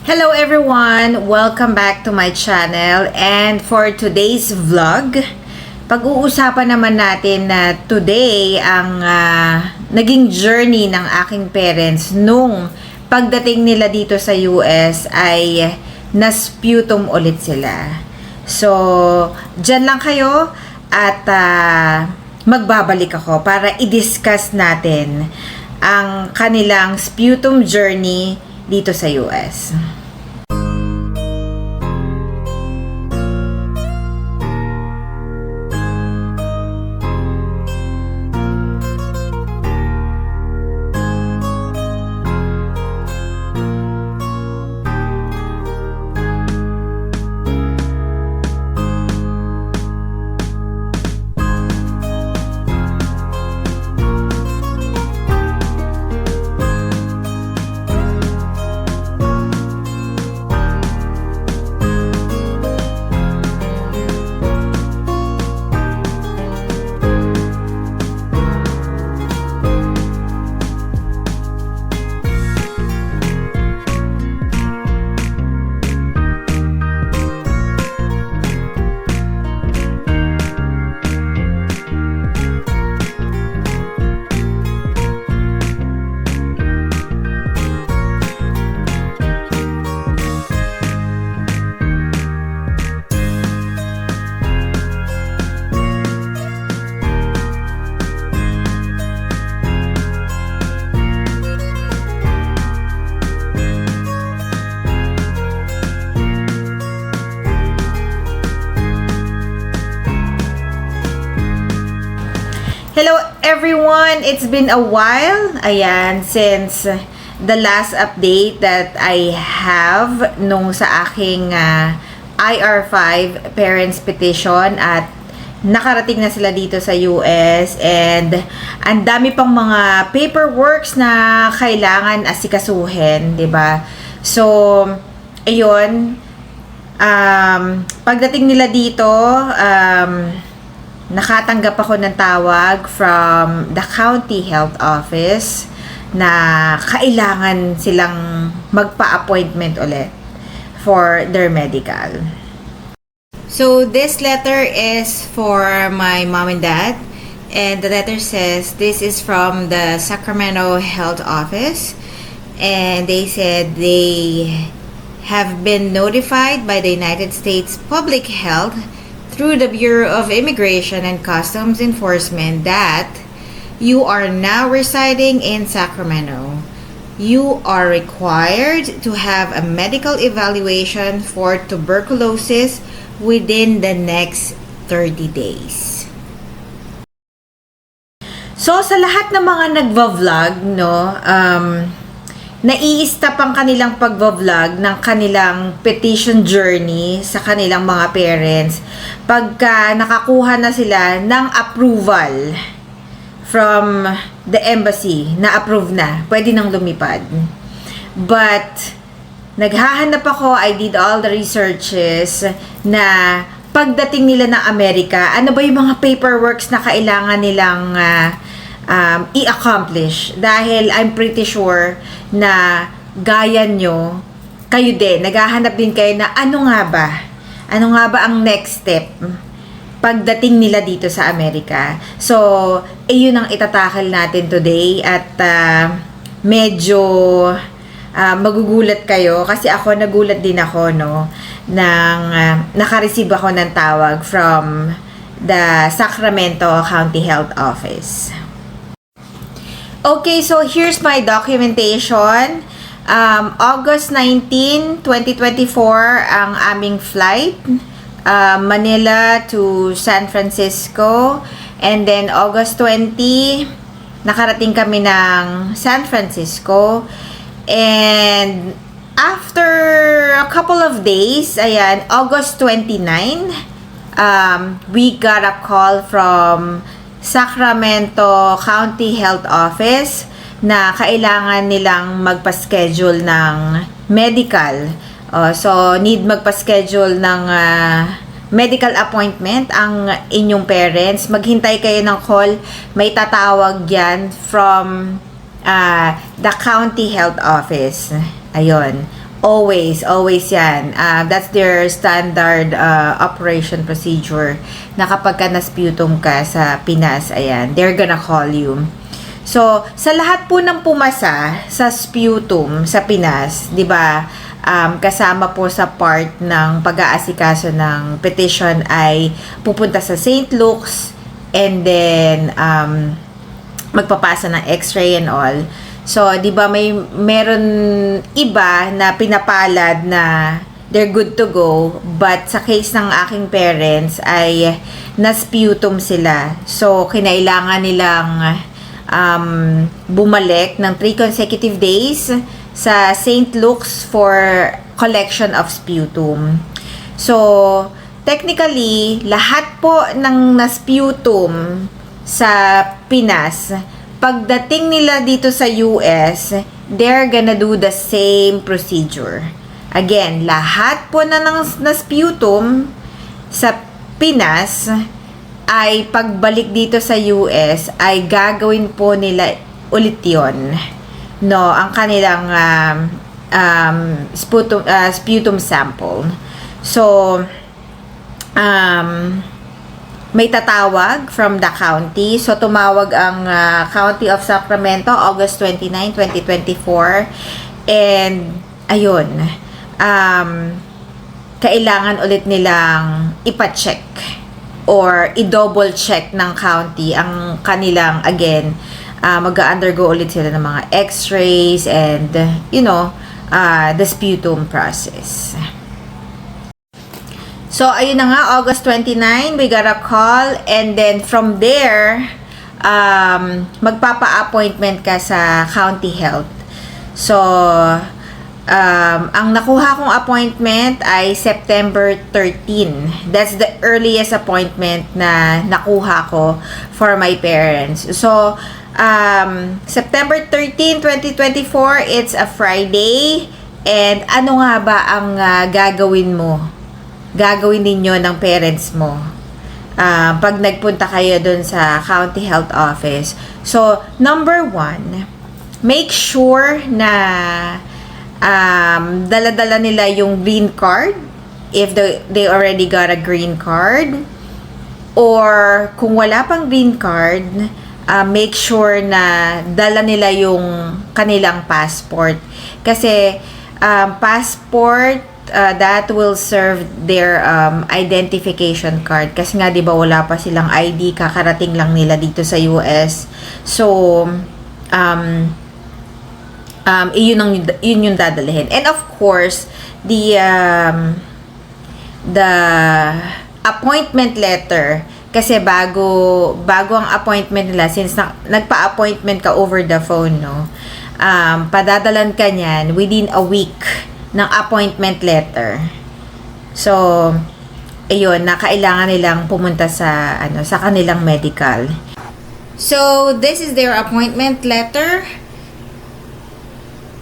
Hello everyone! Welcome back to my channel, and for today's vlog, pag-uusapan naman natin na today ang naging journey ng aking parents nung pagdating nila dito sa US ay na-sputum ulit sila. So, dyan lang kayo at magbabalik ako para i-discuss natin ang kanilang sputum journey dito sa US. Hello everyone! It's been a while, ayan, since the last update that I have nung sa aking IR5 parents petition at nakarating na sila dito sa US and ang dami pang mga paperworks na kailangan asikasuhin, 'di ba? So, ayun, pagdating nila dito, nakatanggap ako ng tawag from the county health office na kailangan silang magpa-appointment ulit for their medical. So this letter is for my mom and dad, and the letter says this is from the Sacramento health office, and they said they have been notified by the United States Public Health through the Bureau of Immigration and Customs Enforcement that you are now residing in Sacramento. You are required to have a medical evaluation for tuberculosis within the next 30 days. So, sa lahat ng mga nagva-vlog, no, nai-stop ang kanilang pagva-vlog ng kanilang petition journey sa kanilang mga parents pagka nakakuha na sila ng approval from the embassy na approve na, pwede nang lumipad. But naghahanap ako, I did all the researches na pagdating nila ng Amerika, ano ba yung mga paperworks na kailangan nilang i-accomplish, dahil I'm pretty sure na gaya nyo, kayo din, naghahanap din kayo na ano nga ba ang next step pagdating nila dito sa Amerika. So, yun ang itatakal natin today at medyo magugulat kayo kasi ako, nagulat din ako, no, nang nakareceive ako ng tawag from the Sacramento County Health Office. Okay, so here's my documentation. August 19, 2024 ang aming flight. Manila to San Francisco. And then August 20, nakarating kami ng San Francisco. And after a couple of days, ayan, August 29, we got a call from Sacramento County Health Office na kailangan nilang magpa-schedule ng medical. So, need magpa-schedule ng medical appointment ang inyong parents. Maghintay kayo ng call. May tatawag yan from the county health office. Ayun. Always yan. That's their standard operation procedure na kapag ka na-sputum ka sa Pinas, ayan, they're gonna call you. So, sa lahat po ng pumasa sa sputum sa Pinas, di ba, kasama po sa part ng pag-aasikaso ng petition ay pupunta sa St. Luke's and then magpapasa ng x-ray and all. So, 'di ba meron iba na pinapalad na they're good to go, but sa case ng aking parents ay na-sputum sila. So, kinailangan nilang bumalik ng 3 consecutive days sa St. Luke's for collection of sputum. So, technically, lahat po ng na-sputum sa Pinas, pagdating nila dito sa US, they're gonna do the same procedure. Again, lahat po na sputum sa Pinas ay pagbalik dito sa US ay gagawin po nila ulit yun. No, ang kanilang sputum sample. So, may tatawag from the county. So, tumawag ang County of Sacramento, August 29, 2024. And, ayun, kailangan ulit nilang ipacheck or i-double check ng county ang kanilang, again, mag-undergo ulit sila ng mga x-rays and, the sputum process. So, ayun na nga, August 29, we got a call, and then from there, magpapa-appointment ka sa county health. So, ang nakuha kong appointment ay September 13. That's the earliest appointment na nakuha ko for my parents. So, September 13, 2024, it's a Friday, and ano nga ba ang gagawin ninyo ng parents mo pag nagpunta kayo dun sa county health office? So, number 1, make sure na dala-dala nila yung green card if they already got a green card, or kung wala pang green card, make sure na dala nila yung kanilang passport, kasi passport that will serve their identification card, kasi nga 'di ba wala pa silang ID, kakarating lang nila dito sa US. So yun yung dadalhin. And of course, the appointment letter, kasi bago ang appointment nila, since nagpa-appointment ka over the phone, no, padadalan ka niyan within a week ng appointment letter. So, ayun, na kailangan nilang pumunta sa kanilang medical. So, this is their appointment letter.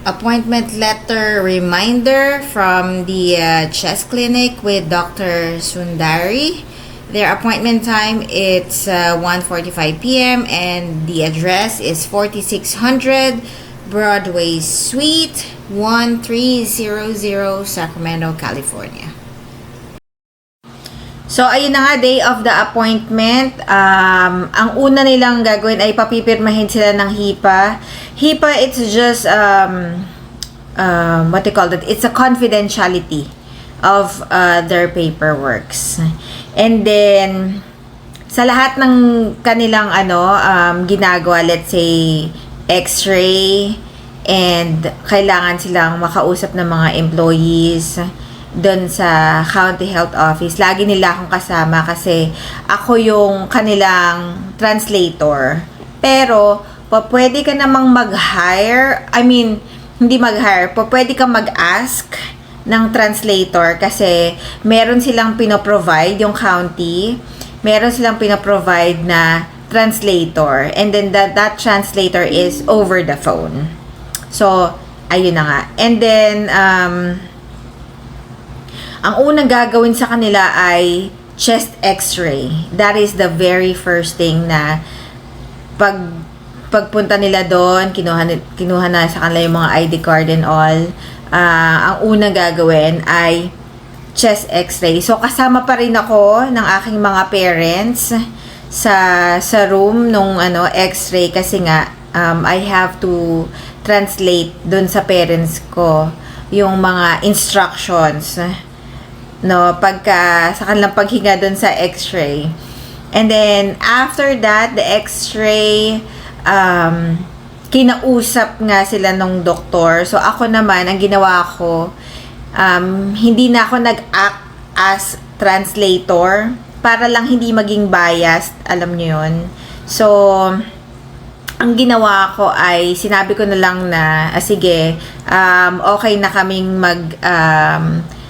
Appointment letter reminder from the chest clinic with Dr. Sundari. Their appointment time, it's 1:45 p.m. and the address is 4600 Broadway Suite, 1300 Sacramento, California. So, ayun na nga, day of the appointment. Ang una nilang gagawin ay papipirmahin sila ng HIPAA. HIPAA, it's just, what they call it? It's a confidentiality of their paperworks. And then, sa lahat ng kanilang ginagawa, let's say, x-ray, and kailangan silang makausap ng mga employees doon sa county health office, lagi nila akong kasama kasi ako yung kanilang translator. Pero, pwede ka namang mag-hire, hindi mag-hire, pwede ka mag-ask ng translator kasi meron silang pinoprovide, yung county, meron silang pinoprovide na translator, and then that translator is over the phone. So, ayun na nga. And then, ang unang gagawin sa kanila ay chest x-ray. That is the very first thing na pagpunta nila doon, kinuha na sa kanila yung mga ID card and all. ang unang gagawin ay chest x-ray. So, kasama pa rin ako ng aking mga parents sa room nung x-ray kasi nga I have to translate dun sa parents ko yung mga instructions pagka sa kanilang paghinga dun sa x-ray. And then after that, the x-ray, kinausap nga sila nung doktor. So ako naman, ang ginawa ko, hindi na ako nag-act as translator para lang hindi maging biased, alam niyo yun. So, ang ginawa ko ay sinabi ko na lang na sige, okay na kaming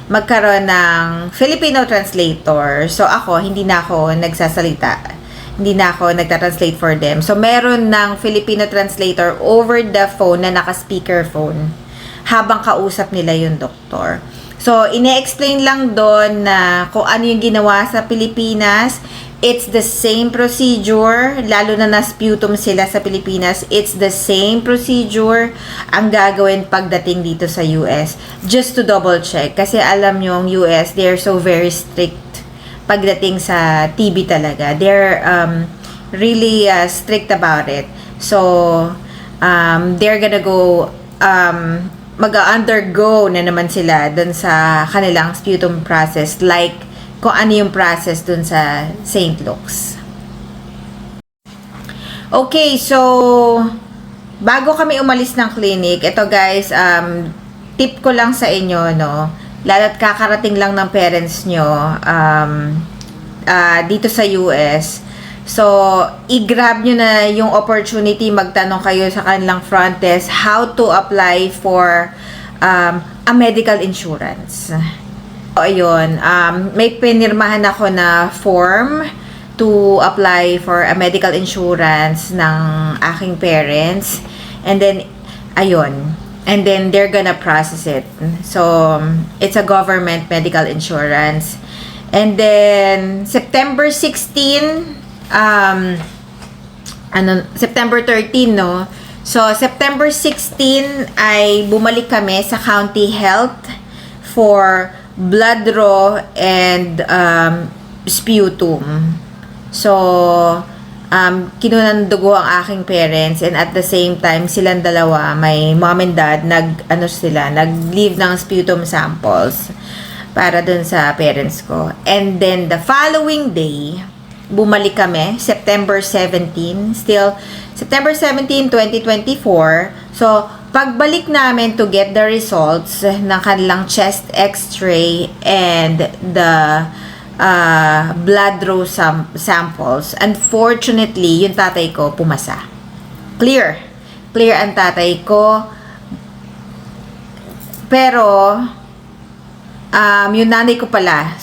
magkaroon ng Filipino translator. So ako, hindi na ako nagsasalita. Hindi na ako nagta-translate for them. So meron ng Filipino translator over the phone na naka-speakerphone habang kausap nila yung doktor. So, ine-explain lang doon na kung ano yung ginawa sa Pilipinas. It's the same procedure, lalo na na-sputum sila sa Pilipinas. It's the same procedure ang gagawin pagdating dito sa US. Just to double check. Kasi alam nyo, yung US, they're so very strict pagdating sa TB talaga. They're really strict about it. So, they're gonna go, mag-undergo na naman sila dun sa kanilang sputum process, like kung ano yung process dun sa St. Luke's. Okay, so bago kami umalis ng clinic, ito guys, tip ko lang sa inyo, lalo't kakarating lang ng parents nyo dito sa US. So, i-grab nyo na yung opportunity, magtanong kayo sa kanilang front desk how to apply for a medical insurance. So, ayun, may pinirmahan ako na form to apply for a medical insurance ng aking parents. And then, ayun, and then they're gonna process it. So, it's a government medical insurance. And then, September 16, September 13, no? So, September 16 ay bumalik kami sa county health for blood draw and sputum. So, kinunan dugo ang aking parents, and at the same time, silang dalawa, my mom and dad, nag-leave ng sputum samples para dun sa parents ko. And then, the following day, bumalik kami, September 17, still September 17, 2024. So, pagbalik namin to get the results ng kanilang chest x-ray and the blood draw samples, unfortunately, yung tatay ko pumasa. Clear ang tatay ko. Pero, yung nanay ko pala,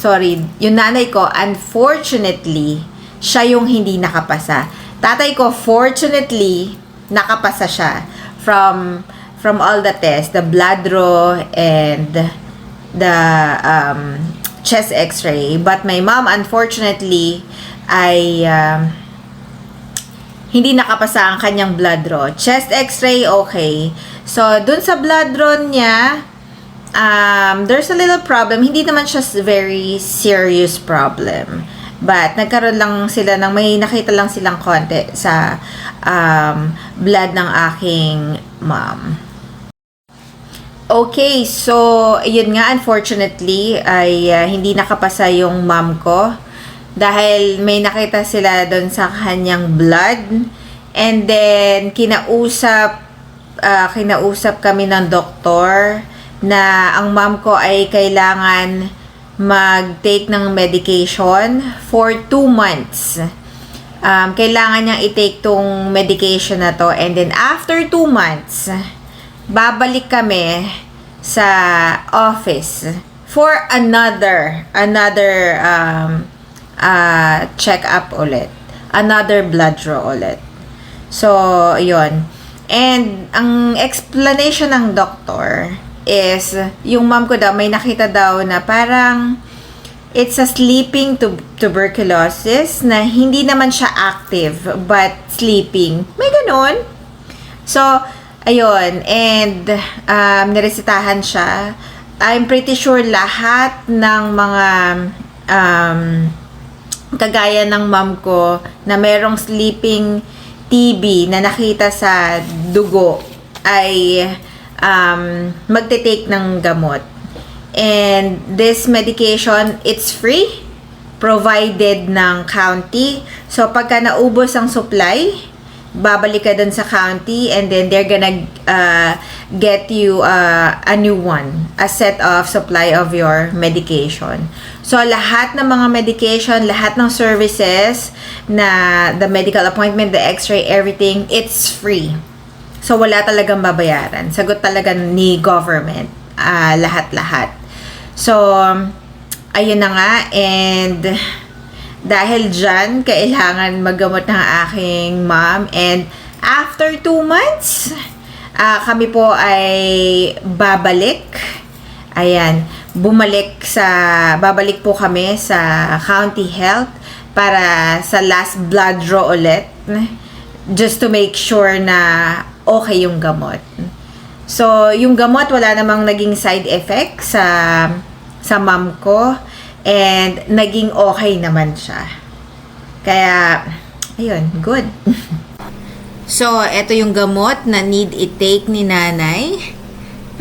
yung nanay ko, unfortunately, siya yung hindi nakapasa. Tatay ko, fortunately, nakapasa siya from all the tests, the blood draw and the chest x-ray. But my mom, unfortunately, ay hindi nakapasa ang kanyang blood draw. Chest x-ray, okay. So, dun sa blood draw niya, there's a little problem. Hindi naman siya very serious problem. But, nagkaroon lang sila may nakita lang silang konti sa blood ng aking mom. Okay, so, yun nga, unfortunately, ay hindi nakapasa yung mom ko. Dahil may nakita sila doon sa kanyang blood. And then, kinausap kami ng doktor na ang mom ko ay kailangan mag-take ng medication for 2 months. Kailangan niyang i-take tong medication na to, and then after 2 months, babalik kami sa office for another check-up ulit. Another blood draw ulit. So, yun. And, ang explanation ng doctor is, yung mom ko daw, may nakita daw na parang it's a sleeping tuberculosis na hindi naman siya active but sleeping. May ganun. So, Ayun, and niresitahan siya. I'm pretty sure lahat ng mga kagaya ng mom ko na merong sleeping TB na nakita sa dugo ay magte-take ng gamot. And this medication, it's free, provided ng county. So, pagka naubos ang supply, babalik ka dun sa county and then they're gonna get you a new one, a set of supply of your medication. So, lahat ng mga medication, lahat ng services na the medical appointment, the x-ray, everything, it's free. So, wala talagang babayaran. Sagot talaga ni government, lahat-lahat. So, ayun na nga, and dahil dyan, kailangan maggamot ng aking mom. And after 2 months, kami po ay babalik. Ayan, babalik po kami sa county health para sa last blood draw ulit. Just to make sure na okay yung gamot. So, yung gamot, wala namang naging side effect sa mom ko. And naging okay naman siya. Kaya, ayun, good. So, ito yung gamot na need i-take ni nanay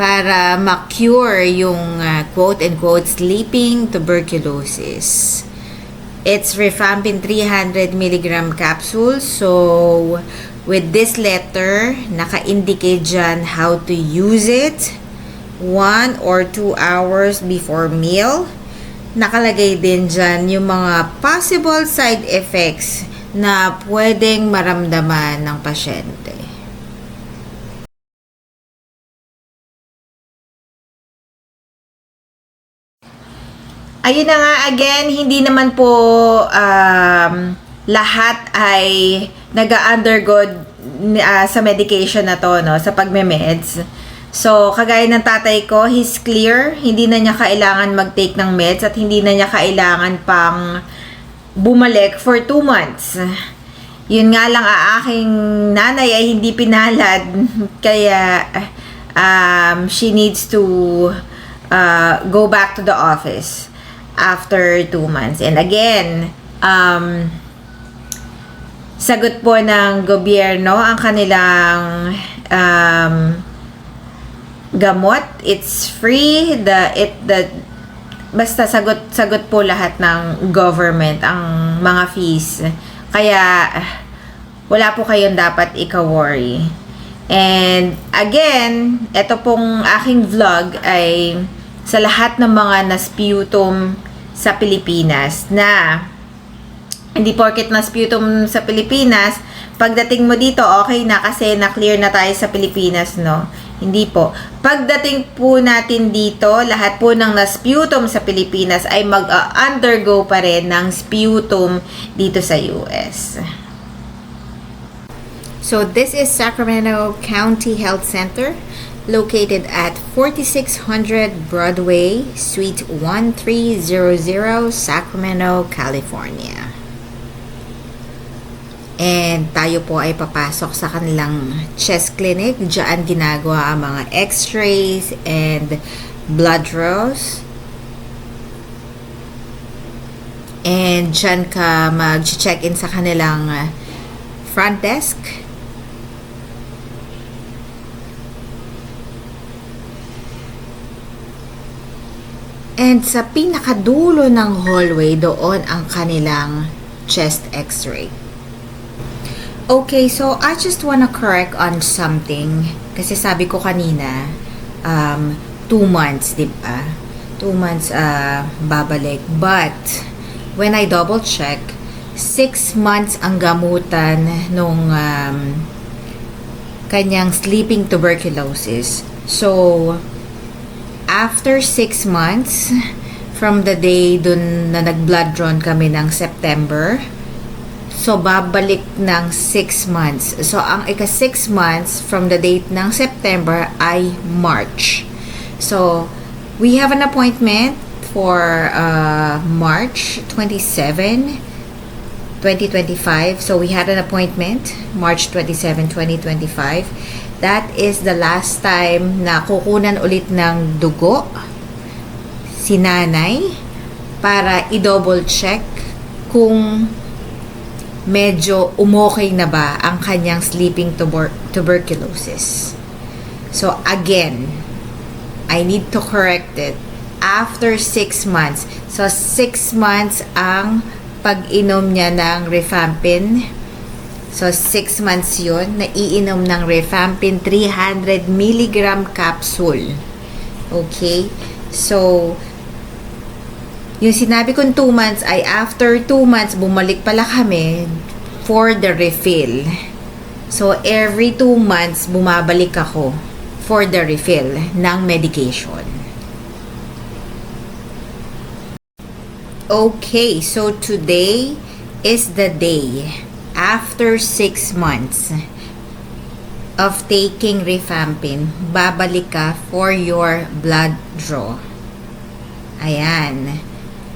para ma-cure yung quote-unquote sleeping tuberculosis. It's rifampin 300 mg capsule. So, with this letter, naka-indicate dyan how to use it 1 or 2 hours before meal. Nakalagay din dyan yung mga possible side effects na pwedeng maramdaman ng pasyente. Ayun na nga, again, hindi naman po lahat ay nag-undergo sa medication na to, no, sa pagme-meds. So, kagaya ng tatay ko, he's clear. Hindi na niya kailangan mag-take ng meds at hindi na niya kailangan pang bumalik for 2 months. Yun nga lang, aking nanay ay hindi pinalad. Kaya, she needs to go back to the office after 2 months. And again, sagot po ng gobyerno ang kanilang gamot. It's free. Basta sagot po lahat ng government ang mga fees. Kaya wala po kayong dapat ika-worry. And again, ito pong aking vlog ay sa lahat ng mga nasputum sa Pilipinas na hindi porket nasputum sa Pilipinas, pagdating mo dito, okay na kasi na-clear na tayo sa Pilipinas, no? Hindi po. Pagdating po natin dito, lahat po ng nasputum sa Pilipinas ay mag-undergo pa rin ng sputum dito sa US. So, this is Sacramento County Health Center, located at 4600 Broadway, Suite 1300, Sacramento, California. And tayo po ay papasok sa kanilang chest clinic. Diyan ginagawa ang mga x-rays and blood draws. And diyan ka mag-check-in sa kanilang front desk. And sa pinakadulo ng hallway, doon ang kanilang chest x-ray. Okay, so I just wanna correct on something. Kasi sabi ko kanina, 2 months, di ba? 2 months babalik. But, when I double check, 6 months ang gamutan nung kanyang sleeping tuberculosis. So, after 6 months, from the day dun na nag-blood drawn kami ng September, so, babalik ng 6 months. So, ang ika-6 months from the date ng September ay March. So, we have an appointment for March 27, 2025. So, we had an appointment March 27, 2025. that is the last time na kukunan ulit ng dugo si nanay para i-double check kung medyo umokay na ba ang kanyang sleeping tuberculosis. So again, I need to correct it. After 6 months. So 6 months ang pag-inom niya ng rifampin. So 6 months yun na iinom ng rifampin 300 mg capsule. Okay? So yung sinabi kong 2 months ay after 2 months bumalik pala kami for the refill. So every 2 months bumabalik ako for the refill ng medication. Okay, so today is the day after 6 months of taking rifampin, babalik ka for your blood draw. Ayan.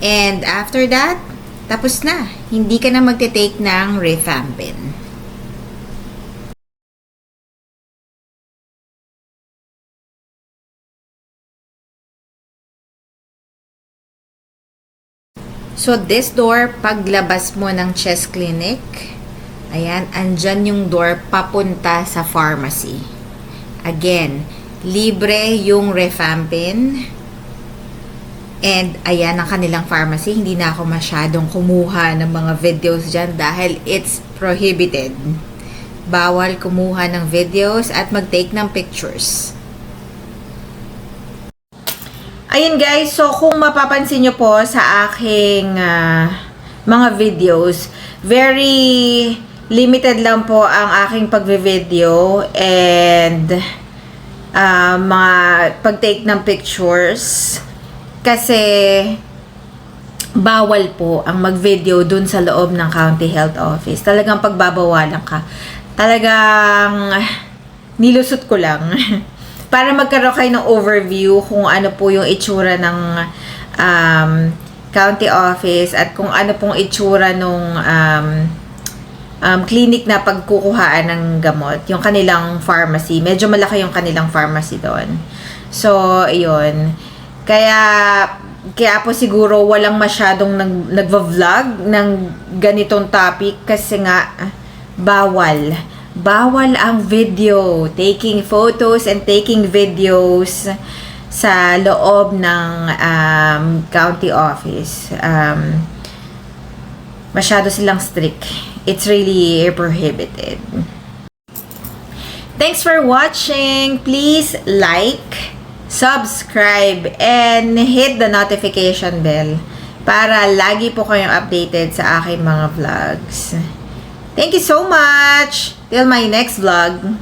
And after that, tapos na. Hindi ka na magte-take ng rifampin. So, this door, paglabas mo ng chest clinic, ayan, andyan yung door papunta sa pharmacy. Again, libre yung rifampin. And, ayan ang kanilang pharmacy. Hindi na ako masyadong kumuha ng mga videos dyan dahil it's prohibited. Bawal kumuha ng videos at mag-take ng pictures. Ayun guys, so kung mapapansin nyo po sa aking mga videos, very limited lang po ang aking pagve-video and mga pag-take ng pictures kasi bawal po ang mag-video dun sa loob ng County Health Office. Talagang pagbabawalan ka. Talagang nilusot ko lang. Para magkaroon kayo ng overview kung ano po yung itsura ng county office at kung ano pong itsura nung clinic na pagkukuhaan ng gamot, yung kanilang pharmacy. Medyo malaki yung kanilang pharmacy doon. So, yun. Kaya po siguro walang masyadong nagva-vlog ng ganitong topic kasi nga bawal. Bawal ang video, taking photos and taking videos sa loob ng county office. Masyado silang strict. It's really prohibited. Thanks for watching. Please like, subscribe, and hit the notification bell para lagi po kayong updated sa aking mga vlogs. Thank you so much! Till my next vlog.